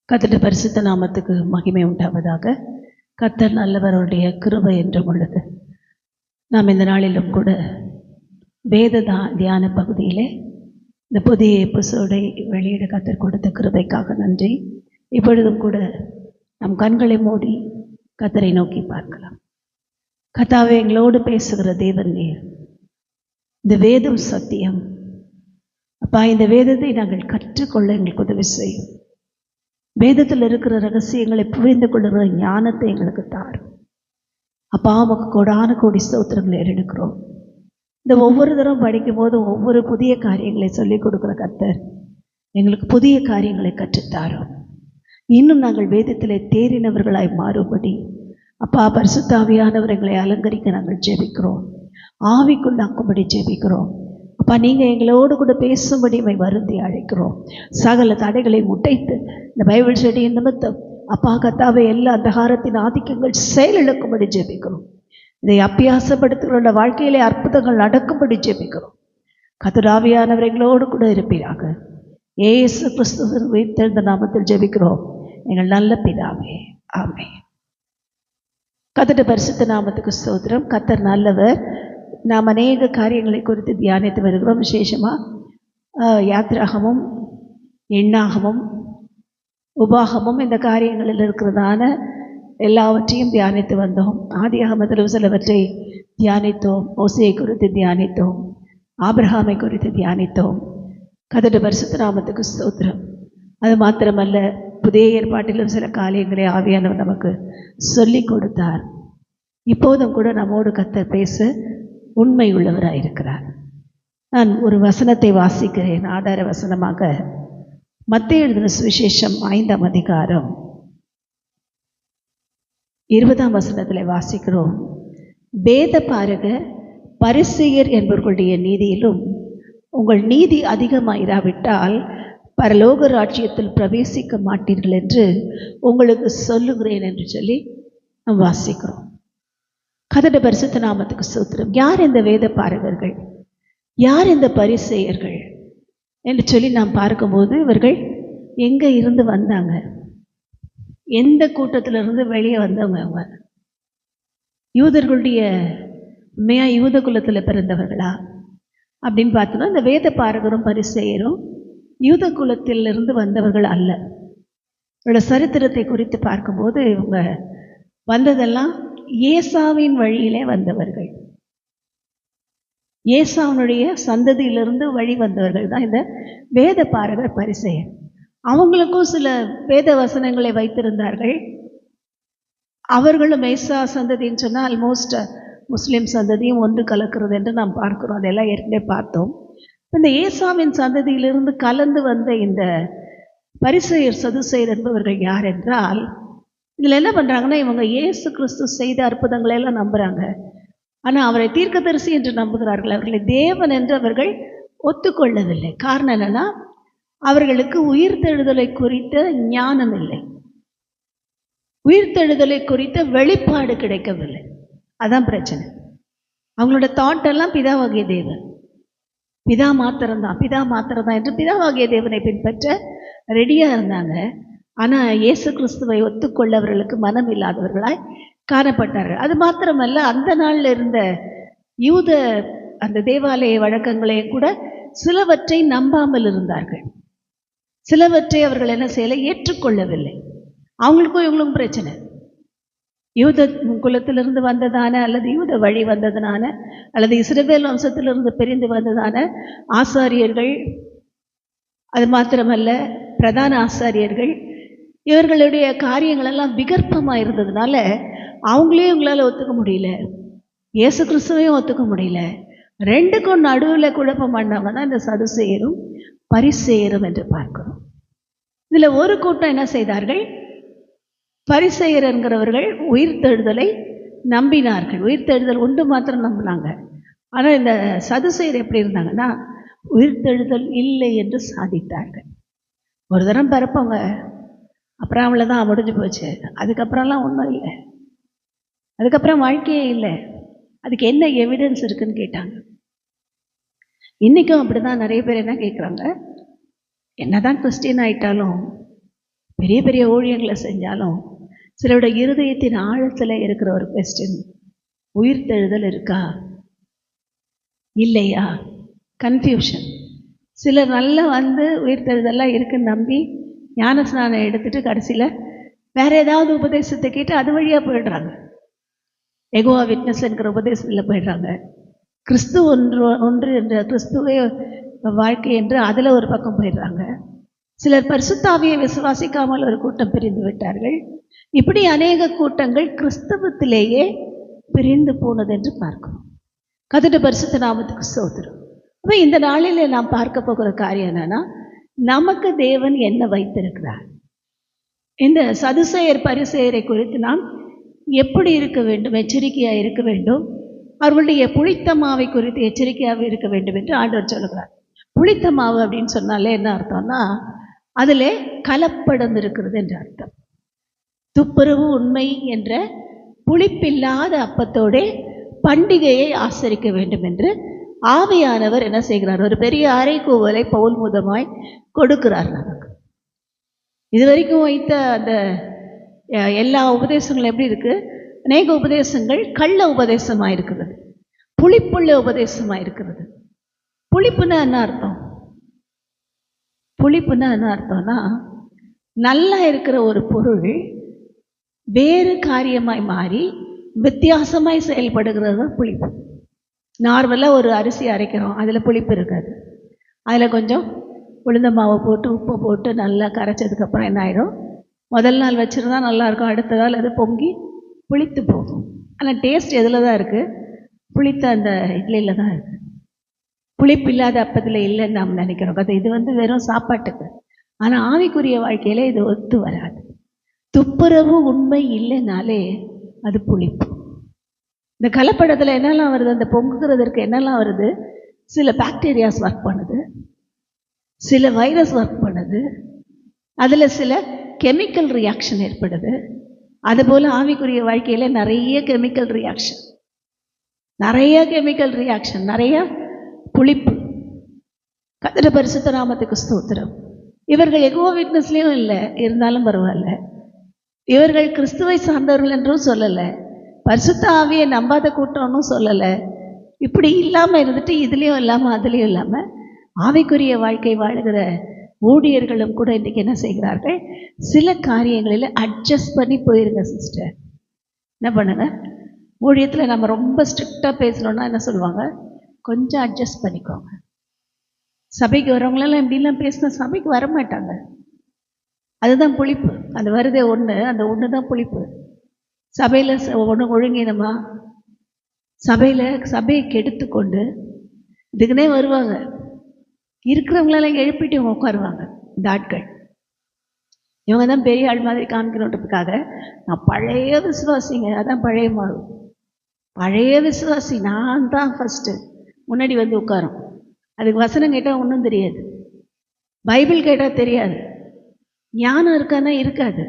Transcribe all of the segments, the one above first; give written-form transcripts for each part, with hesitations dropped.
கர்த்தருடைய பரிசுத்த நாமத்துக்கு மகிமை உண்டாவதாக. கர்த்தர் நல்லவருடைய கிருபை என்றும் உள்ளது. நாம் இந்த நாளிலும் கூட வேத தியான பகுதியிலே இந்த புதிய எபிசோடை வெளியிட கர்த்தர் கொடுத்த கிருபைக்காக நன்றி. இப்பொழுதும் கூட நம் கண்களை மூடி கர்த்தரை நோக்கி பார்க்கலாம். கர்த்தாவே, எங்களோடு பேசுகிற தேவன் நீர். இந்த வேதம் சத்தியம் அப்பா. இந்த வேதத்தை நாங்கள் கற்றுக்கொள்ள எங்களுக்கு உதவி செய்யும். வேதத்தில் இருக்கிற ரகசியங்களை புரிந்து கொள்ளுகிற ஞானத்தை எங்களுக்கு தாரும் அப்பா. உமக்கு கோடான கோடி ஸ்தோத்திரங்களை எடுக்கிறோம். இந்த ஒவ்வொரு தரம் படிக்கும் போதும் ஒவ்வொரு புதிய காரியங்களை சொல்லிக் கொடுக்குற கர்த்தர் எங்களுக்கு புதிய காரியங்களை கற்றுத்தாரோம். இன்னும் நாங்கள் வேதத்திலே தேறினவர்களாய் மாறுபடி அப்பா பரிசுத்த ஆவியானவர் எங்களை அலங்கரிக்க நாங்கள் ஜெபிக்கிறோம். ஆவிக்குள்ளாக்கும்படி ஜெபிக்கிறோம் அப்பா. நீங்கள் எங்களோடு கூட பேசும்படி வருந்தி அழைக்கிறோம். சகல தடைகளை முட்டைத்து இந்த பைபிள் ஸ்டடியின் நிமித்தம் அப்பா கர்த்தாவே எல்லா அந்தகாரத்தின் ஆதிக்கங்கள் செயலிழக்கும்படி ஜெபிக்கிறோம். இதை அபியாசப்படுத்துகிற வாழ்க்கையிலே அற்புதங்கள் நடக்கும்படி ஜெபிக்கிறோம். கர்த்தர் ஆவியானவர் எங்களோடு கூட இருப்பீராக. இயேசு கிறிஸ்துவின் உயிர்த்தெழுந்த நாமத்தில் ஜெபிக்கிறோம் எங்கள் நல்ல பிதாவே, ஆமென். கர்த்தருடைய பரிசுத்த நாமத்துக்கு ஸ்தோத்திரம். கர்த்தர் நல்லவர். நாம் அநேக காரியங்களை குறித்து தியானித்து வருகிறோம். விசேஷமாக யாத்திராகமும் எண்ணாகமும் உபாகமும் இந்த காரியங்களில் இருக்கிறதான எல்லாவற்றையும் தியானித்து வந்தோம். ஆதியாகமத்தில் சிலவற்றை தியானித்தோம். மோசேயை குறித்து தியானித்தோம். ஆபிரகாமை குறித்து தியானித்தோம். கர்த்தருடைய பரிசுத்த நாமத்துக்கு ஸ்தோத்திரம். அது மாத்திரமல்ல, புதிய ஏற்பாட்டிலும் சில காரியங்களை ஆவியானவர் நமக்கு சொல்லி கொடுத்தார். இப்போதும் கூட நம்மோடு கர்த்தர் பேச உண்மை உள்ளவராயிருக்கிறார். நான் ஒரு வசனத்தை வாசிக்கிறேன். ஆதார வசனமாக மத்தேயு எழுதின சுவிசேஷம் 5ஆம் அதிகாரம் 20ஆம் வசனத்தில் வாசிக்கிறோம். வேத பாரகர் பரிசேயர் என்பவர்களுடைய நீதியிலும் உங்கள் நீதி அதிகமாயிராவிட்டால் பரலோக ராஜ்யத்தில் பிரவேசிக்க மாட்டீர்கள் என்று உங்களுக்கு சொல்லுகிறேன் என்று சொல்லி நாம் வாசிக்கிறோம். கர்த்தருடைய பரிசுத்த நாமத்துக்கு ஸ்தோத்திரம். யார் இந்த வேத பாரகர்கள், யார் இந்த பரிசேயர்கள் என்று சொல்லி நாம் பார்க்கும்போது, இவர்கள் எங்கே இருந்து வந்தாங்க, எந்த கூட்டத்திலிருந்து வெளியே வந்தவங்க? அவங்க யூதர்களுடைய உண்மையாக யூத குலத்தில் பிறந்தவர்களா அப்படின்னு பார்த்தோன்னா, இந்த வேத பாரகரும் பரிசேயரும் யூத குலத்திலிருந்து வந்தவர்கள் அல்ல. இவரோட சரித்திரத்தை குறித்து பார்க்கும்போது இவங்க வந்ததெல்லாம் ஏசாவின் வழியிலே வந்தவர்கள். ஏசாவினுடைய சந்ததியிலிருந்து வழி வந்தவர்கள் தான் இந்த வேத பாரகர் பரிசேயர். அவங்களுக்கும் சில வேத வசனங்களை வைத்திருந்தார்கள். அவர்களும் ஏசா சந்ததின்னு சொன்னால் ஆல்மோஸ்ட் முஸ்லீம் சந்ததியும் ஒன்று கலக்கிறது என்று நாம் பார்க்கிறோம். அதெல்லாம் ஏற்கனவே பார்த்தோம். இந்த ஏசாவின் சந்ததியிலிருந்து கலந்து வந்த இந்த பரிசேயர் சதுசேயர் என்பவர்கள் யார் என்றால், இதில் என்ன பண்ணுறாங்கன்னா, இவங்க இயேசு கிறிஸ்து செய்த அற்புதங்களை எல்லாம் நம்புகிறாங்க. ஆனால் அவரை தீர்க்கதரிசி என்று நம்புகிறார்கள். அவர்களை தேவன் என்று அவர்கள் ஒத்துக்கொள்ளவில்லை. காரணம் என்னென்னா, அவர்களுக்கு உயிர்த்தெழுதலை குறித்த ஞானம் இல்லை, உயிர்த்தெழுதலை குறித்த வெளிப்பாடு கிடைக்கவில்லை. அதான் பிரச்சனை. அவங்களோட தாட்டெல்லாம் பிதாவாகிய தேவன், பிதா மாத்திரம்தான், பிதா மாத்திரம்தான் என்று பிதாவாகிய தேவனை பின்பற்ற ரெடியாக இருந்தாங்க. ஆனால் இயேசு கிறிஸ்துவை ஒத்துக்கொள்ள அவர்களுக்கு மனம் இல்லாதவர்களாய் காணப்பட்டார்கள். அது மாத்திரமல்ல, அந்த நாளில் இருந்த யூத அந்த தேவாலய வழக்கங்களையும் கூட சிலவற்றை நம்பாமல் இருந்தார்கள். சிலவற்றை அவர்கள் என்ன செய்யலை, ஏற்றுக்கொள்ளவில்லை. அவங்களுக்கும் இவங்களுக்கும் பிரச்சனை. யூத குலத்திலிருந்து வந்ததான அல்லது யூத வழி வந்ததுனால அல்லது இஸ்ரவேல் வம்சத்திலிருந்து பிரிந்து வந்ததான ஆசாரியர்கள், அது மாத்திரமல்ல பிரதான ஆசாரியர்கள், இவர்களுடைய காரியங்களெல்லாம் விகற்பமாக இருந்ததுனால அவங்களையும் இவங்களால் ஒத்துக்க முடியல, இயேசு கிறிஸ்துவையும் ஒத்துக்க முடியல. ரெண்டுக்கும் நடுவில் குழப்பம் பண்ணவங்க தான் இந்த சதுசேயரும் பரிசேயரும் என்று பார்க்கிறோம். இதில் ஒரு கூட்டம் என்ன செய்தார்கள், பரிசேயர் என்கிறவர்கள் உயிர்த்தெழுதலை நம்பினார்கள். உயிர்த்தெழுதல் உண்டு மாத்திரம் நம்பினாங்க. ஆனால் இந்த சதுசேயர் எப்படி இருந்தாங்கன்னா, உயிர்த்தெழுதல் இல்லை என்று சாதித்தார்கள். ஒரு தரம் பிறப்பவங்க, அப்புறம் அவங்கள தான் முடிஞ்சு போச்சு, அதுக்கப்புறம்லாம் ஒன்றும் இல்லை, அதுக்கப்புறம் வாழ்க்கையே இல்லை, அதுக்கு என்ன எவிடன்ஸ் இருக்குன்னு கேட்டாங்க. இன்றைக்கும் அப்படி தான் நிறைய பேர் என்ன கேட்குறாங்க, என்னதான் கிறிஸ்டின் ஆகிட்டாலும் பெரிய பெரிய ஊழியங்களை செஞ்சாலும் சிலருடைய இருதயத்தின் ஆழத்தில் இருக்கிற ஒரு கொஸ்டின், உயிர்த்தெழுதல் இருக்கா இல்லையா? கன்ஃபியூஷன். சிலர் நல்லா உயிர்த்தெழுதெல்லாம் இருக்குன்னு நம்பி ஞானஸ்நானம் எடுத்துட்டு கடைசியில் வேற ஏதாவது உபதேசத்தை கேட்டு அது வழியாக போயிடுறாங்க. எகோவா விட்னஸ் என்கிற உபதேசத்தில் போயிடுறாங்க. கிறிஸ்து ஒன்று என்ற கிறிஸ்துவே வாழ்க்கை என்று அதில் ஒரு பக்கம் போயிடுறாங்க. சிலர் பரிசுத்தாவியை விசுவாசிக்காமல் ஒரு கூட்டம் பிரிந்து விட்டார்கள். இப்படி அநேக கூட்டங்கள் கிறிஸ்தவத்திலேயே பிரிந்து போனது என்று பார்க்கிறோம். கர்த்தருடைய பரிசுத்த நாமத்துக்கு ஸ்தோத்திரம். அப்போ இந்த நாளில் நாம் பார்க்க போகிற காரியம் என்னன்னா, நமக்கு தேவன் என்ன வைத்திருக்கிறார். இந்த சதுசேயர் பரிசேயரை குறித்து நாம் எப்படி இருக்க வேண்டும், எச்சரிக்கையாக இருக்க வேண்டும். அவர்களுடைய புளித்த மாவை குறித்து எச்சரிக்கையாக இருக்க வேண்டும் என்று ஆண்டவர் சொல்லுகிறார். புளித்த மாவு அப்படின்னு சொன்னாலே என்ன அர்த்தம்னா, அதில் கலப்படம் இருக்கிறது என்று அர்த்தம். துப்புரவு உண்மை என்ற புளிப்பில்லாத அப்பத்தோட பண்டிகையை ஆசரிக்க வேண்டும் என்று ஆவியானவர் என்ன செய்கிறார்? ஒரு பெரிய அறைகூவலை பவுல் மூலமாய் கொடுக்கிறார் நமக்கு. இதுவரைக்கும் வைத்த அந்த எல்லா உபதேசங்களும் எப்படி இருக்கு? அநேக உபதேசங்கள் கள்ள உபதேசமாக இருக்கிறது, புளிப்புள்ள உபதேசமாக இருக்கிறது. புளிப்புன்னா என்ன அர்த்தம்? புளிப்புன்னா என்ன அர்த்தம்னா, நல்லா இருக்கிற ஒரு பொருள் வேறு காரியமாய் மாறி வித்தியாசமாய் செயல்படுகிறது தான் புளிப்பு. நார்மலாக ஒரு அரிசி அரைக்கிறோம், அதில் புளிப்பு இருக்காது. அதில் கொஞ்சம் உளுந்த மாவை போட்டு உப்பை போட்டு நல்லா கரைச்சதுக்கப்புறம் என்ன ஆகிடும்? முதல் நாள் வச்சுருந்தா நல்லாயிருக்கும், அடுத்த நாள் அது பொங்கி புளித்து போகும். ஆனால் டேஸ்ட் எதில் தான் இருக்குது? புளித்த அந்த இட்லியில் தான் இருக்குது. புளிப்பு இல்லாத அப்பத்தில் இல்லைன்னு நாம் நினைக்கிறோம். அது இது வெறும் சாப்பாட்டுக்கு. ஆனால் ஆவிக்குரிய வாழ்க்கையில் இது ஒத்து வராது. துப்புரவு உண்மை இல்லைனாலே அது புளிப்பு. இந்த கலப்படத்தில் என்னெல்லாம் வருது? அந்த பொங்குகிறதற்கு என்னெல்லாம் வருது? சில பாக்டீரியாஸ் ஒர்க் பண்ணுது, சில வைரஸ் ஒர்க் பண்ணுது, அதில் சில கெமிக்கல் ரியாக்ஷன் ஏற்படுது. அதுபோல் ஆவிக்குரிய வாழ்க்கையில் நிறைய கெமிக்கல் ரியாக்ஷன், நிறைய புளிப்பு. கர்த்தருடைய பரிசுத்த நாமத்துக்கு ஸ்தோத்திரம். இவர்கள் எகோவா விட்னஸ்லேயும் இல்லை, இருந்தாலும் பரவாயில்ல. இவர்கள் கிறிஸ்துவை சார்ந்தவர்கள் என்றும் சொல்லலை, பரிசுத்த ஆவியை நம்பாத கூட்டம்னு சொல்லலை. இப்படி இல்லாமல் இருந்துட்டு இதுலேயும் இல்லாமல் அதுலேயும் இல்லாமல் ஆவிக்குரிய வாழ்க்கை வாழுகிற ஊழியர்களும் கூட இன்றைக்கி என்ன செய்கிறார்கள்? சில காரியங்களில் அட்ஜஸ்ட் பண்ணி போயிருங்க சிஸ்டர். என்ன பண்ணுங்க? ஊழியத்தில் நம்ம ரொம்ப ஸ்ட்ரிக்டாக பேசணுன்னா என்ன சொல்லுவாங்க? கொஞ்சம் அட்ஜஸ்ட் பண்ணிக்கோங்க. சபைக்கு வரவங்களெல்லாம் இப்படிலாம் பேசினா சபைக்கு வரமாட்டாங்க. அதுதான் புளிப்பு. அது வருதே ஒன்று, அந்த ஒன்று தான் புளிப்பு. சபையில் ஒன்று ஒழுங்கினமா சபையை கெடுத்து கொண்டு இதுக்குன்னே வருவாங்க. இருக்கிறவங்களெல்லாம் எழுப்பிட்டு இவங்க உட்காருவாங்க. இந்த ஆட்கள் இவங்க தான் பெரிய ஆள் மாதிரி காமிக்கணுன்றதுக்காக, நான் பழைய விசுவாசிங்க, அதான் பழைய மாறு, பழைய விசுவாசி நான் தான் ஃபஸ்ட்டு முன்னாடி உட்காரும். அதுக்கு வசனம் கேட்டால் ஒன்றும் தெரியாது, பைபிள் கேட்டால் தெரியாது, ஞானம் இருக்கான்னா இருக்காது.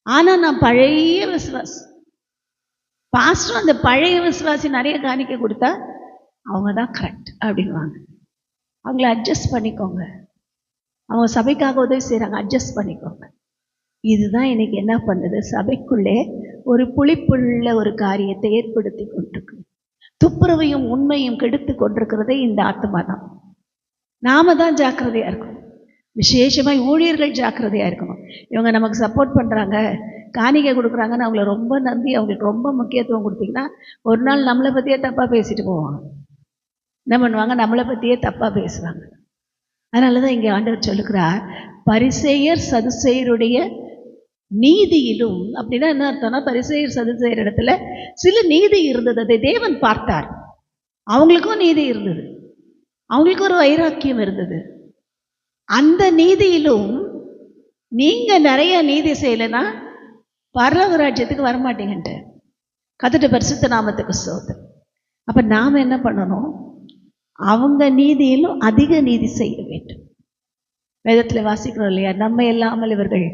ஆனால் நான் பழைய விசுவாசி. பாஸ்டர் அந்த பழைய விசுவாசி நிறைய காணிக்க கொடுத்தா அவங்க தான் கரெக்ட் அப்படின்வாங்க. அவங்கள அட்ஜஸ்ட் பண்ணிக்கோங்க. அவங்க சபைக்காக உதவி செய்கிறாங்க, அட்ஜஸ்ட் பண்ணிக்கோங்க. இதுதான் இன்னைக்கு என்ன பண்ணுது? சபைக்குள்ளே ஒரு புளிப்புள்ள ஒரு காரியத்தை ஏற்படுத்தி கொண்டிருக்கு. துப்புரவையும் உண்மையும் கெடுத்து கொண்டிருக்கிறதே இந்த ஆத்மா தான். நாம தான் ஜாக்கிரதையாக இருக்கணும். விசேஷமாக ஊழியர்கள் ஜாக்கிரதையாக இருக்கணும். இவங்க நமக்கு சப்போர்ட் பண்ணுறாங்க, காணிக்கை கொடுக்குறாங்கன்னு அவங்கள ரொம்ப நம்பி அவங்களுக்கு ரொம்ப முக்கியத்துவம் கொடுத்தீங்கன்னா ஒரு நாள் நம்மளை பற்றியே தப்பாக பேசிட்டு போவாங்க. என்ன பண்ணுவாங்க? நம்மளை பற்றியே தப்பாக பேசுவாங்க. அதனால தான் இங்கே ஆண்டவர் சொல்லுகிறார், பரிசேயர் சதுசேயருடைய நீதியிலும். அப்படின்னா என்ன அர்த்தம்னா, பரிசேயர் சதுசேயர் இடத்துல சில நீதி இருந்தது, அதை தேவன் பார்த்தார். அவங்களுக்கும் நீதி இருந்தது, அவங்களுக்கு ஒரு வைராக்கியம் இருந்தது. அந்த நீதியிலும் நீங்க நிறைய நீதி செய்யலைன்னா பரலோக ராஜ்யத்துக்கு வரமாட்டீங்கன்ட்டு. கர்த்தருடைய பரிசுத்த நாமத்துக்கு ஸ்தோத்திரம். அப்ப நாம என்ன பண்ணணும்? அவங்க நீதியிலும் அதிக நீதி செய்ய வேண்டும். வேதத்தில் வாசிக்கிறோம் இல்லையா? நம்ம இல்லாமல் இவர்கள்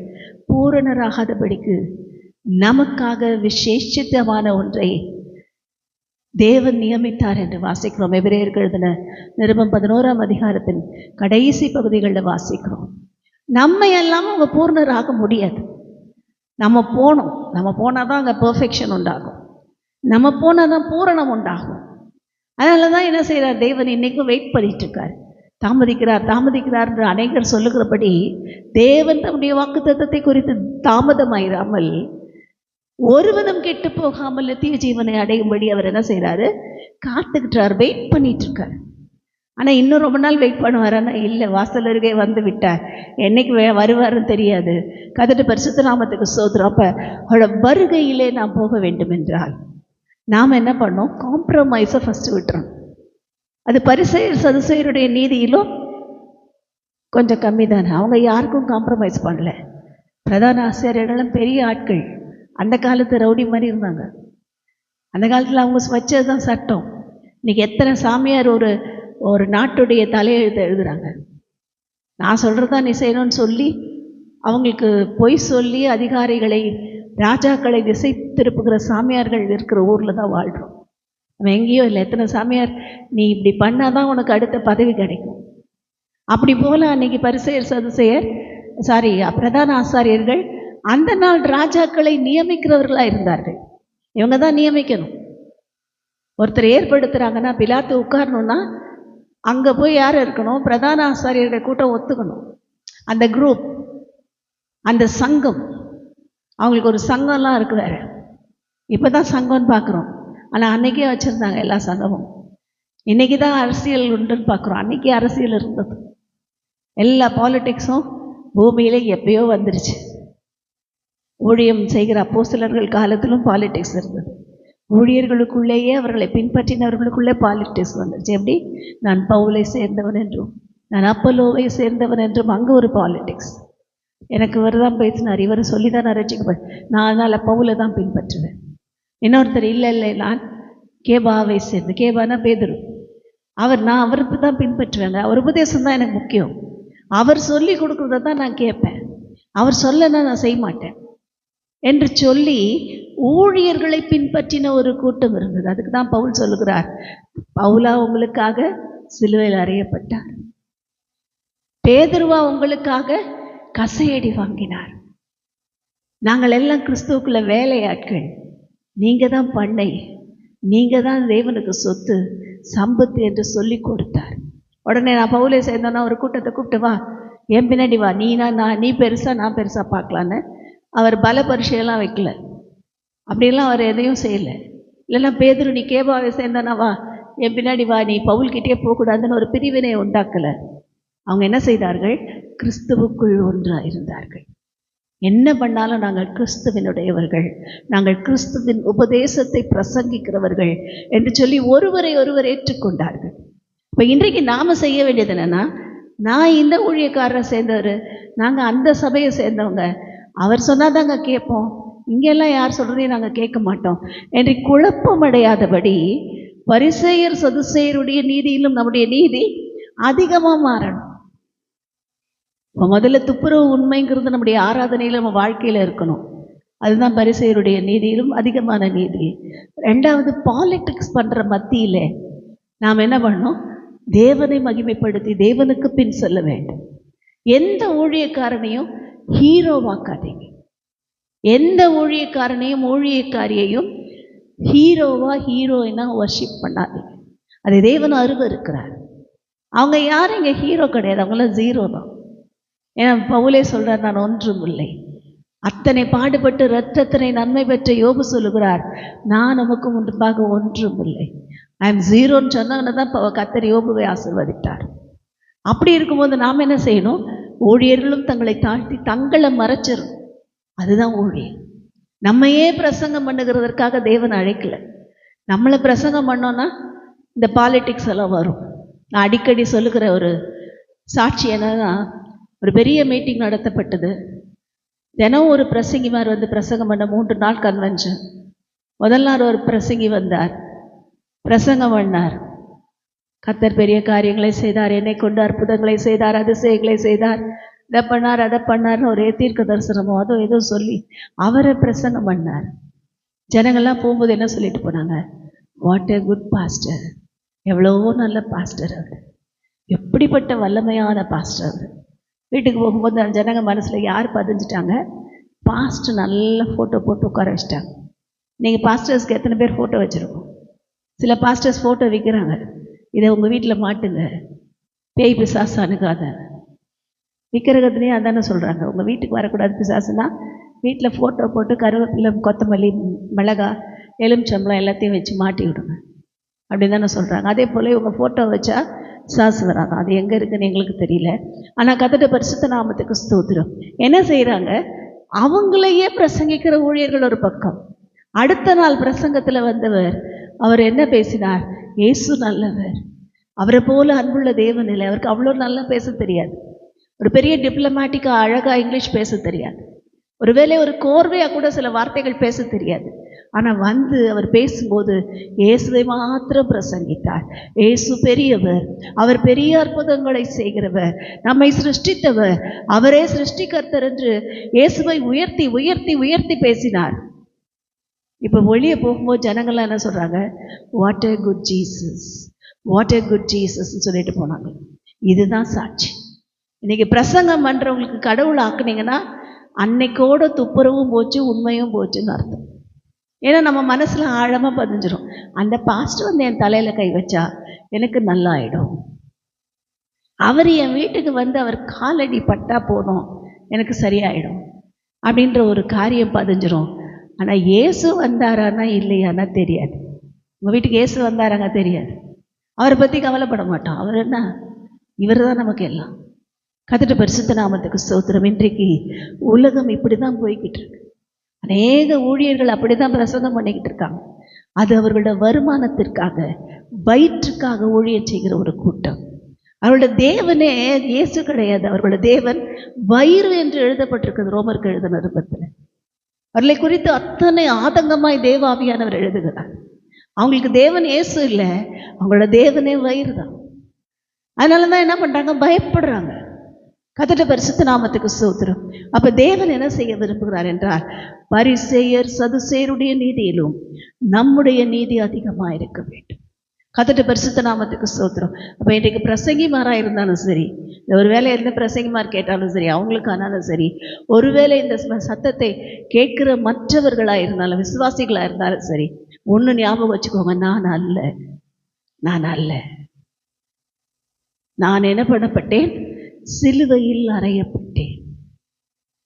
பூரணராகாதபடிக்கு நமக்காக விசேஷித்தமான ஒன்றை தேவன் நியமித்தார் என்று வாசிக்கிறோம். எபிரேயருக்கு எழுதின நிருபம் 11ஆம் அதிகாரத்தின் கடைசி பகுதிகளில் வாசிக்கிறோம். நம்ம எல்லாம் அவங்க பூர்ணராக முடியாது. நம்ம போகணும். நம்ம போனால் தான் அங்கே பெர்ஃபெக்ஷன் உண்டாகும். நம்ம போனால் தான் பூரணம் உண்டாகும். அதனால தான் என்ன செய்கிறார் தேவன் இன்றைக்கும் வெயிட் பண்ணிட்டு இருக்கார். தாமதிக்கிறார் என்று அநேகர் சொல்லுகிறபடி தேவன் தம்முடைய வாக்குத்தத்தத்தை குறித்து தாமதமாயிராமல் ஒருவனும் கெட்டு போகாமல் நித்திய ஜீவனை அடையும்படி அவர் என்ன செய்கிறாரு, காத்துக்கிட்டார், வெயிட் பண்ணிட்டு இருக்கார். ஆனால் இன்னும் ரொம்ப நாள் வெயிட் பண்ணுவாரான்னா இல்லை, வாசல் அருகே வந்து விட்டார், என்னைக்கு வருவாருன்னு தெரியாது. கதட்டு பரிசுத்த நாமத்துக்கு ஸ்தோத்திரம். அப்போ அவரோட வருகையிலே நாம் போக வேண்டும் என்றால் நாம் என்ன பண்ணோம், காம்ப்ரமைஸை ஃபஸ்ட்டு விட்டுறோம். அது பரிசேயர் சதுசேயருடைய நீதியிலும் கொஞ்சம் கம்மி தானே. அவங்க யாருக்கும் காம்ப்ரமைஸ் பண்ணல. பிரதான ஆசிரியர்களும் பெரிய ஆட்கள், அந்த காலத்து ரவுடி மாதிரி இருந்தாங்க. அந்த காலத்தில் அவங்க வச்சது தான் சட்டம். இன்றைக்கி எத்தனை சாமியார் ஒரு நாட்டுடைய தலையெழுத்தை எழுதுகிறாங்க. நான் சொல்கிறது தான் நீ செய்யணும்னு சொல்லி அவங்களுக்கு பொய் சொல்லி அதிகாரிகளை, ராஜாக்களை திசை திருப்புகிற சாமியார்கள் இருக்கிற ஊரில் தான் வாழ்கிறோம். நம்ம எங்கேயோ இல்லை. எத்தனை சாமியார் நீ இப்படி பண்ணால் தான் உனக்கு அடுத்த பதவி கிடைக்கும். அப்படி போல் அன்றைக்கி பரிசேயர் சதுசேயர் பிரதான ஆசாரியர்கள் அந்த நாள் ராஜாக்களை நியமிக்கிறவர்களாக இருந்தார்கள். இவங்க தான் நியமிக்கணும். ஒருத்தர் ஏற்படுத்துகிறாங்கன்னா பிலாத்து உட்காரணுன்னா அங்கே போய் யார் இருக்கணும், பிரதான ஆசாரியர்கள் கூட்டம் ஒத்துக்கணும். அந்த குரூப், அந்த சங்கம், அவங்களுக்கு ஒரு சங்கம்லாம் இருக்குது வேறு. இப்போ தான் சங்கம்னு பார்க்குறோம். ஆனால் அன்றைக்கே வச்சுருந்தாங்க எல்லா சங்கமும். இன்றைக்கி தான் அரசியல் உண்டுன்னு பார்க்குறோம். அன்றைக்கி அரசியல் இருந்தது. எல்லா பாலிட்டிக்ஸும் பூமியிலே எப்பயோ வந்துருச்சு. ஊழியம் செய்கிற அப்போஸ்தலர்கள் காலத்திலும் பாலிட்டிக்ஸ் இருந்தது. ஊழியர்களுக்குள்ளேயே அவர்களை பின்பற்றினவர்களுக்குள்ளே பாலிட்டிக்ஸ் வந்துருச்சு. எப்படி, நான் பவுலை சேர்ந்தவன் என்றும் நான் அப்பல்லோவை சேர்ந்தவன் என்றும் அங்கே ஒரு பாலிட்டிக்ஸ். எனக்கு இவர் தான் பேசினார், இவர் சொல்லி தான் நான் ரசிக்கப்பேன், நான் அதனால் பவுலை தான் பின்பற்றுவேன். இன்னொருத்தர் இல்லை நான் கேபாவை சேர்ந்து, கேபானா பேதுரு, நான் அவருக்கு தான் பின்பற்றுவேங்க, அவர் உபதேசம் தான் எனக்கு முக்கியம், அவர் சொல்லி கொடுக்குறத தான் நான் கேட்பேன், அவர் சொல்லனா நான் செய்ய மாட்டேன் என்று சொல்லி ஊழியர்களை பின்பற்றின ஒரு கூட்டம் இருந்தது. அதுக்கு தான் பவுல் சொல்லுகிறார், பவுலா உங்களுக்காக சிலுவையில் அறையப்பட்டார், பேதுருவா உங்களுக்காக கசையடி வாங்கினார். நாங்கள் எல்லாம் கிறிஸ்துவுக்குள்ள வேலையாட்கள், நீங்கள் தான் பண்ணை, நீங்கள் தான் தேவனுக்கு சொத்து சம்பத்து என்று சொல்லி கொடுத்தார். உடனே நான் பவுலை சேர்ந்தோன்னா ஒரு கூட்டத்தை கூப்பிட்டு வா, என் பின்னாடி வா, நீ பெருசா நான் பெருசா பார்க்கலான்னு அவர் பல பரீட்சையெல்லாம் வைக்கல. அப்படியெல்லாம் அவர் எதையும் செய்யலை. இல்லைன்னா பேதுரு நீ கேபாவை சேர்ந்தானா வா, என் பின்னாடி வா, நீ பவுல்கிட்டே போகக்கூடாதுன்னு ஒரு பிரிவினை உண்டாக்கலை. அவங்க என்ன செய்தார்கள், கிறிஸ்துவுக்குள் ஒன்றாக இருந்தார்கள். என்ன பண்ணாலும் நாங்கள் கிறிஸ்துவினுடையவர்கள், நாங்கள் கிறிஸ்துவின் உபதேசத்தை பிரசங்கிக்கிறவர்கள் என்று சொல்லி ஒருவரை ஒருவர் ஏற்றுக்கொண்டார்கள். இப்போ இன்றைக்கு நாம் செய்ய வேண்டியது என்னென்னா, நான் இந்த ஊழியக்காரரை சேர்ந்தவர், நாங்கள் அந்த சபையை சேர்ந்தவங்க, அவர் சொன்னால் தாங்க கேட்போம், இங்கெல்லாம் யார் சொல்கிறதையும் நாங்கள் கேட்க மாட்டோம் என்று குழப்பம் அடையாதபடி பரிசேயர் சதுசேயருடைய நீதியிலும் நம்முடைய நீதி அதிகமாக மாறணும். இப்போ முதல்ல துப்புரவு உண்மைங்கிறது நம்முடைய ஆராதனையில் நம்ம வாழ்க்கையில் இருக்கணும். அதுதான் பரிசேயருடைய நீதியிலும் அதிகமான நீதி. ரெண்டாவது, பாலிட்டிக்ஸ் பண்ணுற மத்தியில் நாம் என்ன பண்ணோம், தேவனை மகிமைப்படுத்தி தேவனுக்கு பின் செல்ல வேண்டும். எந்த ஊழியக்காரனையும் ஹீரோவாக்காதீங்க, எந்த ஊழியக்காரனையும் ஊழியக்காரியையும் ஹீரோயினா வர்ஷிப் பண்ணாதீங்க. அது தேவன் அருவருக்கிறார். அவங்க யாரும் இங்கே ஹீரோ கிடையாது, அவங்களாம் ஜீரோ தான். ஏன்னா பவுலே சொல்கிறார், நான் ஒன்றும் இல்லை, அத்தனை பாடுபட்டு இரத்தத்தினை நன்மை பெற்ற யோபு சொல்லுகிறார், நான் நமக்கு முன்பாக ஒன்றும் இல்லை, ஐ எம் ஜீரோன்னு சொன்னவனை தான் கர்த்தர் யோபுவை ஆசீர்வதித்தார். அப்படி இருக்கும்போது நாம் என்ன செய்யணும், ஊழியர்களும் தங்களை தாழ்த்தி தங்களை மறைச்சிடும். அதுதான் ஊழியர். நம்மையே பிரசங்கம் பண்ணுகிறதற்காக தேவன் அழைக்கல. நம்மளை பிரசங்கம் பண்ணோன்னா இந்த பாலிட்டிக்ஸ் எல்லாம் வரும். நான் அடிக்கடி சொல்லுகிற ஒரு சாட்சி என்னன்னா, ஒரு பெரிய மீட்டிங் நடத்தப்பட்டது. தினம் ஒரு பிரசங்கிமார் வந்து பிரசங்கம் பண்ண 3 நாள் கன்வென்ஷன். முதல் நாள் ஒரு பிரசங்கி வந்தார், பிரசங்கம் பண்ணார். கர்த்தர் பெரிய காரியங்களை செய்தார், என்னை கொண்டு அற்புதங்களை செய்தார், அதிசயங்களை செய்தார், இதை பண்ணார் அதை பண்ணார்னு ஒரே தீர்க்க தரிசனமோ அதோ ஏதோ சொல்லி அவரை பிரசங்கம் பண்ணார். ஜனங்கள்லாம் போகும்போது என்ன சொல்லிட்டு போனாங்க, வாட் ஏ குட் பாஸ்டர், எவ்வளவோ நல்ல பாஸ்டர் அவர், எப்படிப்பட்ட வல்லமையான பாஸ்டர் அவர், வீட்டுக்கு போகும்போது அந்த ஜனங்க மனசில் யார் பதிஞ்சிட்டாங்க, பாஸ்ட் நல்ல ஃபோட்டோ போட்டு உட்கார வச்சிட்டாங்க. நீங்கள் பாஸ்டர்ஸ்க்கு எத்தனை பேர் ஃபோட்டோ வச்சுருக்கோம்? சில பாஸ்டர்ஸ் ஃபோட்டோ விற்கிறாங்க. இதை உங்கள் வீட்டில் மாட்டுங்க, பேய் பிசாசு அணுகாத. விற்கிறதுலேயும் அதானே சொல்கிறாங்க, உங்கள் வீட்டுக்கு வரக்கூடாது பிசாசுனா வீட்டில் ஃபோட்டோ போட்டு கருவேப்பிலை, கொத்தமல்லி, மிளகா, எலுமிச்சம்பழம் எல்லாத்தையும் வச்சு மாட்டி விடுங்க அப்படி தானே சொல்கிறாங்க. அதே போல் இவங்க ஃபோட்டோ வச்சா பிசாசு வராங்க. அது எங்கே இருக்குதுன்னு எங்களுக்கு தெரியல. ஆனால் கர்த்தருடைய பரிசுத்த நாமத்துக்கு ஸ்தோத்திரம். என்ன செய்கிறாங்க, அவங்களையே பிரசங்கிக்கிற ஊழியர்கள் ஒரு பக்கம். அடுத்த நாள் பிரசங்கத்தில் வந்தவர் அவர் என்ன பேசினார், இயேசு நல்லவர், அவரை போல அன்புள்ள தேவன் இல்லை. அவருக்கு அவ்வளோ நல்லா பேச தெரியாது, ஒரு பெரிய டிப்ளமேட்டிக்காக அழகாக இங்கிலீஷ் பேச தெரியாது, ஒருவேளை ஒரு கோர்வையாக கூட சில வார்த்தைகள் பேச தெரியாது. ஆனால் வந்து அவர் பேசும்போது இயேசுவை மாத்திரம் பிரசங்கித்தார். இயேசு பெரியவர், அவர் பெரிய அற்புதங்களை செய்கிறவர், நம்மை சிருஷ்டித்தவர், அவரே சிருஷ்டிகர்த்தர் என்று இயேசுவை உயர்த்தி உயர்த்தி உயர்த்தி பேசினார். இப்போ வெளியே போகும்போது ஜனங்கள்லாம் என்ன சொல்கிறாங்க, what a good Jesus, what a good ஜீசஸ்ன்னு சொல்லிட்டு போனாங்க. இதுதான் சாட்சி. இன்றைக்கி பிரசங்கம் பண்ணுறவங்களுக்கு கடவுள் ஆக்குனீங்கன்னா அன்னைக்கோட துப்புரவும் போச்சு, உண்மையும் போச்சுன்னு அர்த்தம். ஏன்னா நம்ம மனசில் ஆழமாக பதிஞ்சிடும், அந்த பாஸ்டர் வந்து என் தலையில் கை வச்சா எனக்கு நல்லா ஆகிடும், அவர் என் வீட்டுக்கு வந்து அவர் காலடி பட்டா போதும் எனக்கு சரியாயிடும் அப்படின்ற ஒரு காரியம் பதிஞ்சிடும். ஆனால் இயேசு வந்தாரானா இல்லையானா தெரியாது. உங்கள் வீட்டுக்கு இயேசு வந்தாராங்க தெரியாது, அவரை பற்றி கவலைப்பட மாட்டோம். அவர் என்ன, இவர் தான் நமக்கு எல்லாம். கர்த்தருடைய பரிசுத்த நாமத்துக்கு ஸ்தோத்திரம். இன்றைக்கு உலகம் இப்படி தான் போய்கிட்டு இருக்கு. அநேக ஊழியர்கள் அப்படி தான் பிரசங்கம் பண்ணிக்கிட்டு இருக்காங்க. அது அவர்களோட வருமானத்திற்காக, வயிற்றுக்காக ஊழியம் செய்கிற ஒரு கூட்டம். அவர்களோட தேவனே இயேசு கிடையாது, அவர்களோட தேவன் வயிறு என்று எழுதப்பட்டிருக்கிறது ரோமருக்கு எழுதின நிருபத்தில். அவர்களை குறித்து அத்தனை ஆதங்கமாய் தேவாவியானவர் எழுதுகிறார். அவங்களுக்கு தேவன் இயேசு இல்லை, அவங்களோட தேவனே வயிறு தான். அதனால தான் என்ன பண்ணுறாங்க, பயப்படுறாங்க. கர்த்தருடைய பரிசுத்த நாமத்துக்கு ஸ்தோத்திரம். அப்போ தேவன் என்ன செய்ய விரும்புகிறார் என்றால், பரிசேயர் சதுசேயருடைய நீதியிலும் நம்முடைய நீதி அதிகமாக இருக்க வேண்டும். கர்த்தருடைய பரிசுத்த நாமத்துக்கு ஸ்தோத்திரம். அப்போ இன்றைக்கு பிரசங்கிமாராக இருந்தாலும் சரி, ஒருவேளை எந்த பிரசங்கிமார் கேட்டாலும் சரி, அவங்களுக்கு ஆனாலும் சரி, ஒருவேளை இந்த சத்தத்தை கேட்குற மற்றவர்களாக இருந்தாலும், விசுவாசிகளாக இருந்தாலும் சரி, ஒன்று ஞாபகம் வச்சுக்கோங்க, நான் அல்ல, நான் அல்ல. நான் என்ன பண்ணப்பட்டேன், சிலுவையில் அறையப்பட்டேன்.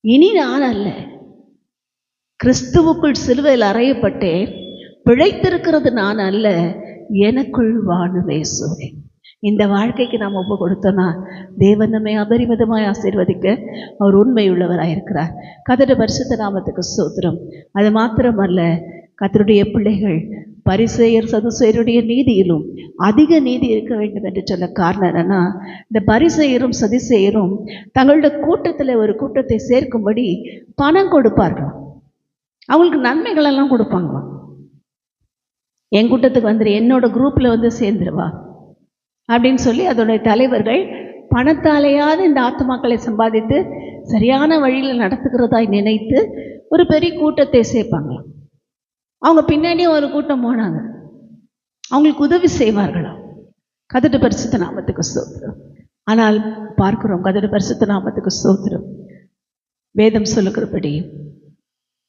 இனி நான் அல்ல, கிறிஸ்துவுக்குள் சிலுவையில் அறையப்பட்டேன். பிழைத்திருக்கிறது நான் அல்ல, எனக்குள் வாழும் இயேசுவே. இந்த வாழ்க்கைக்கு நாம் ஒப்பு கொடுத்தோன்னா தேவன் நம்மை அபரிமிதமாய் ஆசீர்வதிக்க அவர் உண்மையுள்ளவராக இருக்கிறார். கர்த்தருடைய பரிசுத்த நாமத்துக்கு ஸ்தோத்திரம். அது மாத்திரமல்ல, கர்த்தருடைய பிள்ளைகள் பரிசேயர் சதுசேயருடைய நீதியிலும் அதிக நீதி இருக்க வேண்டும் என்று சொல்ல காரணம் என்னன்னா, இந்த பரிசேயரும் சதுசேயரும் தங்களோட கூட்டத்தில் ஒரு கூட்டத்தை சேர்க்கும்படி பணம் கொடுப்பார்களாம். அவங்களுக்கு நன்மைகளெல்லாம் கொடுப்பாங்களாம். என் கூட்டத்துக்கு வந்துரு, என்னோட குரூப்பில் வந்து சேர்ந்துருவா அப்படின்னு சொல்லி அதோடைய தலைவர்கள் பணத்தாலேயாவது இந்த ஆத்துமாக்களை சம்பாதித்து சரியான வழியில் நடத்துகிறதாய் நினைத்து ஒரு பெரிய கூட்டத்தை சேர்ப்பாங்களாம். அவங்க பின்னாடியும் ஒரு கூட்டம் போனாங்க, அவங்களுக்கு உதவி செய்வார்களாம். கர்த்தருடைய பரிசுத்த நாமத்துக்கு ஸ்தோத்திரம். ஆனால் பார்க்கிறோம், கர்த்தருடைய பரிசுத்த நாமத்துக்கு ஸ்தோத்திரம், வேதம் சொல்லுகிறபடி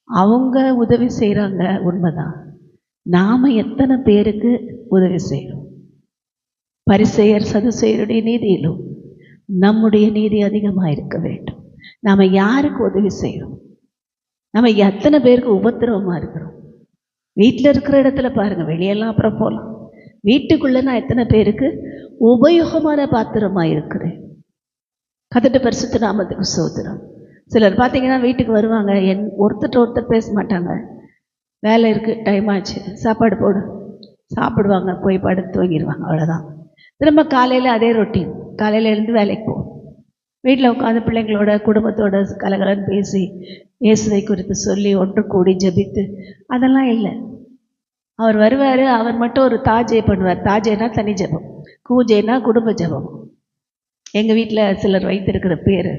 அவங்க உதவி செய்கிறாங்க, உண்மைதான். நாம் எத்தனை பேருக்கு உதவி செய்கிறோம்? பரிசேயர் சதுசேயருடைய நீதியிலும் நம்முடைய நீதி அதிகமாக இருக்க வேண்டும். நாம் யாருக்கு உதவி செய்கிறோம்? நம்ம எத்தனை பேருக்கு உபத்திரவமாக இருக்கிறோம்? வீட்டில் இருக்கிற இடத்துல பாருங்கள், வெளியெல்லாம் அப்புறம் போகலாம், வீட்டுக்குள்ளே நான் எத்தனை பேருக்கு உபயோகமான பாத்திரமாக இருக்கிறேன்? கர்த்தருடைய பரிசுத்த நாமத்துக்கு ஸ்தோத்திரம். சிலர் பார்த்தீங்கன்னா வீட்டுக்கு வருவாங்க, ஒருத்தர் பேச மாட்டாங்க. வேலை இருக்குது, டைம் ஆச்சு, சாப்பாடு போடு, சாப்பிடுவாங்க, போய் படுத்து தூங்கிடுவாங்க, அவ்வளோதான். திரும்ப காலையில் அதே ரொட்டீன், காலையில் எழுந்து வேலைக்கு போகும், வீட்டில் உட்காந்து பிள்ளைங்களோட குடும்பத்தோட கலகலன்னு பேசி இயேசுவை குறித்து சொல்லி ஒன்று கூடி ஜெபித்து அதெல்லாம் இல்லை. அவர் வருவார், அவர் மட்டும் ஒரு தாஜை பண்ணுவார். தாஜைனா தனி ஜெபம், கூஜைனா குடும்ப ஜெபம். எங்கள் வீட்டில் சிலர் வைத்திருக்கிற பேர்.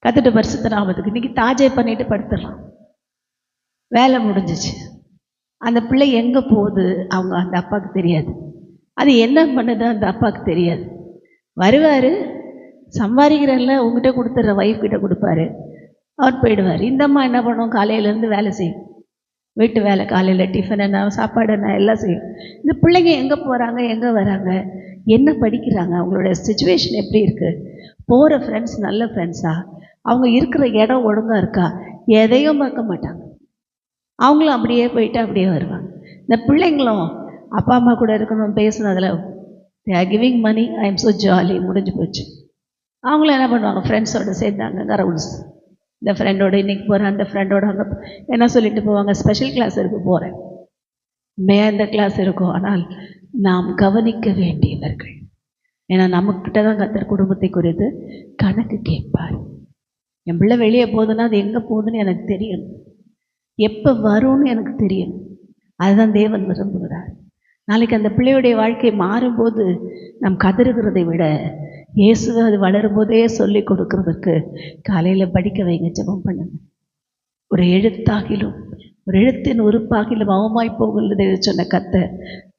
கர்த்தருடைய பரிசுத்த நாமத்துக்கு இன்றைக்கி தாஜை பண்ணிட்டு படுத்துடலாம், வேலை முடிஞ்சிச்சு. அந்த பிள்ளை எங்கே போகுது அவங்க அந்த அப்பாவுக்கு தெரியாது, அது என்ன பண்ணுது அந்த அப்பாவுக்கு தெரியாது. வருவார், சம்பாதிக்கிறல்ல உங்ககிட்ட கொடுத்துட்ற ஒய்ஃப் கிட்ட கொடுப்பாரு, அவர் போயிடுவார். இந்த அம்மா என்ன பண்ணும், காலையிலேருந்து வேலை செய்யும், வீட்டு வேலை, காலையில் டிஃபன் என்ன, சாப்பாடு என்ன, எல்லாம் செய்யும். இந்த பிள்ளைங்க எங்கே போகிறாங்க, எங்கே வராங்க, என்ன படிக்கிறாங்க, அவங்களோட சுச்சுவேஷன் எப்படி இருக்குது, போகிற ஃப்ரெண்ட்ஸ் நல்ல ஃப்ரெண்ட்ஸா, அவங்க இருக்கிற இடம் ஒழுங்காக இருக்கா, எதையும் பார்க்க மாட்டாங்க. அவங்களும் அப்படியே போயிட்டு அப்படியே வருவாங்க. இந்த பிள்ளைங்களும் அப்பா அம்மா கூட இருக்கணும், பேசுனதில் they are giving money, I am so jolly, முடிஞ்சு போச்சு. அவங்களும் என்ன பண்ணுவாங்க, ஃப்ரெண்ட்ஸோடு சேர்ந்தாங்க, ரவுண்ட்ஸ், இந்த ஃப்ரெண்டோடு இன்றைக்கி போகிறேன், அந்த ஃப்ரெண்டோட அங்கே என்ன சொல்லிட்டு போவாங்க, ஸ்பெஷல் கிளாஸ் இருக்குது போகிறேன், இந்த கிளாஸ் இருக்கும். ஆனால் நாம் கவனிக்க வேண்டியவர்கள், ஏன்னா நம்மக்கிட்ட தான் கர்த்தர் குடும்பத்தை குறித்து கணக்கு கேட்பார். என் பிள்ளை வெளியே போகுதுன்னா அது எங்கே போகுதுன்னு எனக்கு தெரியணும், எப்போ வரும்னு எனக்கு தெரியணும். அதுதான் தேவன் விரும்புகிறார். நாளைக்கு அந்த பிள்ளையுடைய வாழ்க்கை மாறும்போது நாம் கதறுகிறதை விட இயேசுவை அது வளரும்போதே சொல்லி கொடுக்கறதுக்கு காலையில் படிக்க வைங்க, ஜெபம் பண்ணுங்க. ஒரு எழுத்தாகிலும் ஒரு எழுத்தின் உறுப்பாகிலும் அவமாய் போகிறது சொன்ன கர்த்தர்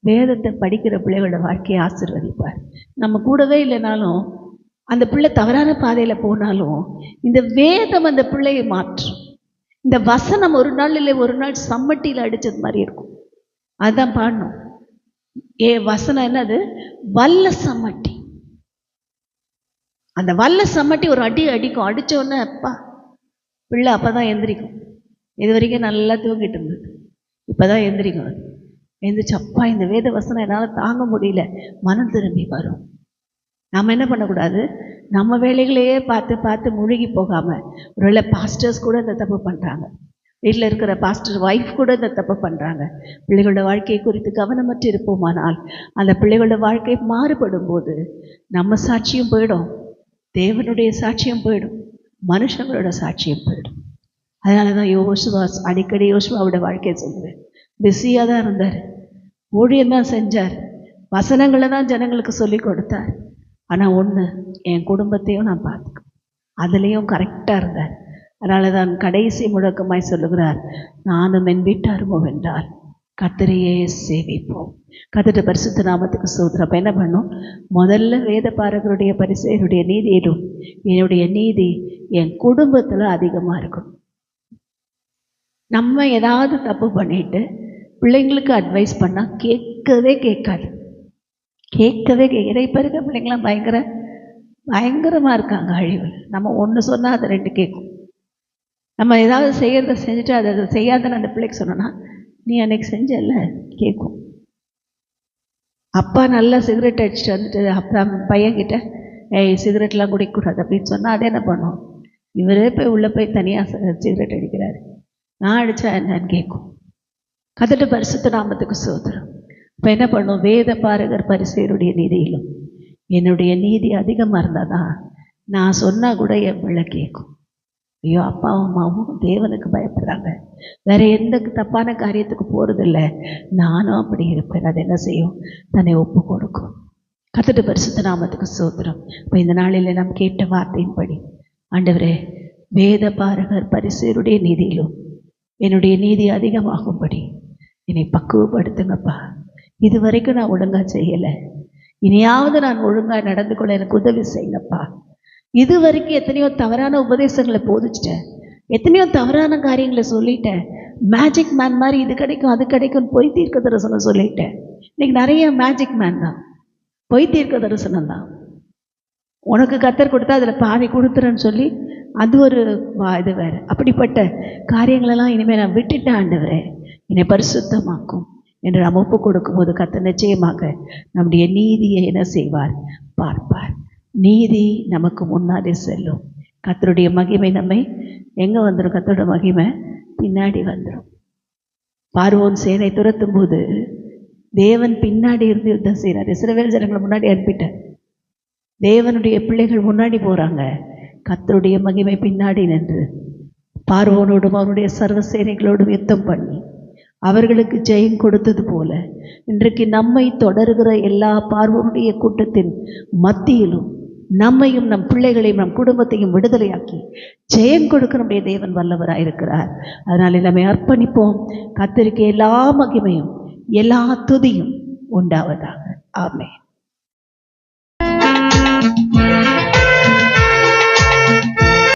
வேதத்தை படிக்கிற பிள்ளைகளோட வாழ்க்கையை ஆசீர்வதிப்பார். நம்ம கூடவே இல்லைனாலும் அந்த பிள்ளை தவறான பாதையில் போனாலும் இந்த வேதம் அந்த பிள்ளையை மாற்றும். இந்த வசனம் ஒரு நாள் இல்லை ஒரு நாள் சம்மட்டியில் அடித்தது மாதிரி இருக்கும். அதுதான் பாடணும். வசனம் என்னது, வல்ல சம்மட்டி. அந்த வல்ல சம்மட்டி ஒரு அடி அடிக்கும், அடித்த உடனே அப்பா பிள்ளை அப்போ தான் எந்திரிக்கும். இது வரைக்கும் நல்லா தூங்கிட்டு இருந்தது, இப்போ தான் எந்திரிக்கும். அது எந்திரிச்சு அப்பா இந்த வேத வசனம் என்னால் தாங்க முடியல, மனம் திரும்பி வரும். நாம் என்ன பண்ணக்கூடாது, நம்ம வேலைகளையே பார்த்து பார்த்து முழுகி போகாமல், ஒருவேளை பாஸ்டர்ஸ் கூட இந்த தப்பு பண்ணுறாங்க, வீட்டில் இருக்கிற பாஸ்டர் ஒய்ஃப் கூட இந்த தப்பு பண்ணுறாங்க. பிள்ளைகளோட வாழ்க்கையை குறித்து கவனமற்று இருப்போமானால் அந்த பிள்ளைகளோட வாழ்க்கை மாறுபடும் போது நம்ம சாட்சியும் போயிடும், தேவனுடைய சாட்சியும் போயிடும், மனுஷங்களோட சாட்சியும் போயிடும். அதனால தான் யோசுவா அடிக்கடி யோசுவாவோட வாழ்க்கையை சொல்லுவேன். பிஸியாக தான் இருந்தார், ஊழியம் தான் செஞ்சார், வசனங்களை தான் ஜனங்களுக்கு சொல்லி கொடுத்தார். ஆனால் ஒன்று, என் குடும்பத்தையும் நான் பார்த்துக்கேன், அதுலேயும் கரெக்டாக இருந்தார். அதனால தான் கடைசி முழக்கமாய் சொல்லுகிறார், நானும் என் வீட்டாருமோ வென்றால் கர்த்தரையே சேவிப்போம். கர்த்தருடைய பரிசுத்த நாமத்துக்கு ஸ்தோத்திரம். அப்போ என்ன பண்ணும், முதல்ல வேத பாரகருடைய பரிசேயருடைய நீதியிலும் என்னுடைய நீதி என் குடும்பத்தில் அதிகமாக இருக்கும். நம்ம ஏதாவது தப்பு பண்ணிட்டு பிள்ளைங்களுக்கு அட்வைஸ் பண்ணால் கேட்கவே கேட்காது, இப்போ இருக்க பிள்ளைங்களாம் பயங்கரமாக இருக்காங்க அழிவில். நம்ம ஒன்று சொன்னால் அதை ரெண்டு கேட்கும். நம்ம ஏதாவது செய்கிறத செஞ்சுட்டு அதை செய்யாதன்னு அந்த பிள்ளைக்கு சொன்னோன்னா, நீ அன்னைக்கு செஞ்சல கேட்கும். அப்பா நல்லா சிகரெட் அடிச்சுட்டு வந்துட்டு அப்புறம் பையன்கிட்ட சிகரெட்லாம் குடிக்கக்கூடாது அப்படின்னு சொன்னால் அதை என்ன பண்ணும், இவரே போய் உள்ளே போய் தனியாக சிகரெட் அடிக்கிறாரு, நான் அடித்தா என்னன்னு கேட்கும். கர்த்தருடைய பரிசுத்த நாமத்துக்கு ஸ்தோத்திரம். இப்போ என்ன பண்ணும், வேத பாரகர் பரிசேயருடைய நீதியிலும் என்னுடைய நீதி அதிகமாக இருந்தால் தான் நான் சொன்னால் கூட என் பிள்ளை கேட்கும். ஐயோ அப்பாவும் அம்மாவும் தேவனுக்கு பயப்படுறாங்க, வேறு எந்த தப்பான காரியத்துக்கு போகிறதில்ல, நானும் அப்படி இருப்பேன். அது என்ன செய்யும், தன்னை ஒப்பு கொடுக்கும். கர்த்தருடைய பரிசுத்த நாமத்துக்கு ஸ்தோத்திரம். இப்போ இந்த நாளில் நாம் கேட்ட வார்த்தையின்படி ஆண்டவரே, வேத பாரகர் பரிசேயருடைய நீதியிலும் என்னுடைய நீதி அதிகமாகும்படி என்னை பக்குவப்படுத்துங்கப்பா. இது வரைக்கும் நான் ஒழுங்காக செய்யலை, இனியாவது நான் ஒழுங்காக நடந்து கொள்ள எனக்கு உதவி செய்யுங்கப்பா. இது வரைக்கும் எத்தனையோ தவறான உபதேசங்களை போதிச்சிட்டேன், எத்தனையோ தவறான காரியங்களை சொல்லிட்டேன், மேஜிக் மேன் மாதிரி இது கிடைக்கும் அது கிடைக்கும் பொய் தீர்க்க தரிசனம் சொல்லிட்டேன். இன்னைக்கு நிறைய மேஜிக் மேன் தான், பொய் தீர்க்க தரிசனம் தான். உனக்கு கர்த்தர் கொடுத்தா அதில் பாதி கொடுத்துறேன்னு சொல்லி அது ஒரு இது வேறு. அப்படிப்பட்ட காரியங்களெல்லாம் இனிமேல் நான் விட்டுட்டேன். ஆண்டவரே என்னை பரிசுத்தமாக்கும் என்று நாம் ஒப்பு கொடுக்கும்போது கர்த்தர் நிச்சயமாக நம்முடைய நீதியை என்ன செய்வார் பார்ப்பார். நீதி நமக்கு முன்னாடி செல்லும். கர்த்தருடைய மகிமை நம்மை எங்கே வந்துடும், கர்த்தருடைய மகிமை பின்னாடி வந்துடும். பார்வோன் சேனை துரத்தும் போது தேவன் பின்னாடி இருந்து யுத்தம் செய்கிறார். இஸ்ரவேல் ஜனங்களை முன்னாடி அனுப்பிட்டார், தேவனுடைய பிள்ளைகள் முன்னாடி போகிறாங்க, கர்த்தருடைய மகிமை பின்னாடி நின்று பார்வோனோடும் அவருடைய சர்வ சேனைகளோடும் யுத்தம் பண்ணி அவர்களுக்கு ஜெயம் கொடுத்தது போல இன்றைக்கு நம்மை தொடர்கிற எல்லா பார்வோனுடைய கூட்டத்தின் மத்தியிலும் நம்மையும் நம் பிள்ளைகளையும் நம் குடும்பத்தையும் விடுதலையாக்கி ஜெயம் கொடுக்க நம்முடைய தேவன் வல்லவராயிருக்கிறார். அதனால் நம்மை அர்ப்பணிப்போம். கர்த்தருக்கு எல்லா மகிமையும் எல்லா துதியும் உண்டாவதாக. ஆமென்.